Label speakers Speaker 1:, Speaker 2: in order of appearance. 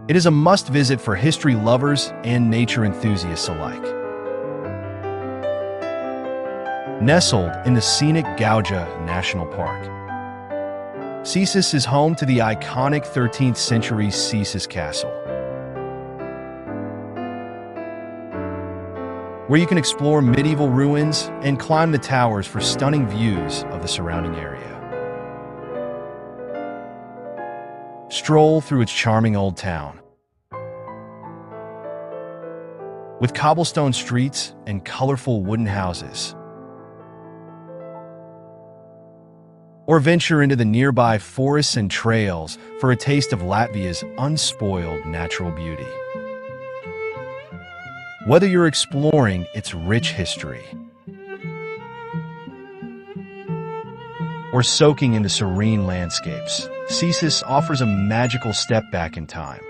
Speaker 1: It is a must-visit for history lovers and nature enthusiasts alike. Nestled in the scenic Gauja National Park, Cesis is home to the iconic 13th century Cesis Castle, where you can explore medieval ruins and climb the towers for stunning views of the surrounding area. Stroll through its charming old town, with cobblestone streets and colorful wooden houses. Or venture into the nearby forests and trails for a taste of Latvia's unspoiled natural beauty. Whether you're exploring its rich history or soaking in the serene landscapes, Cesis offers a magical step back in time.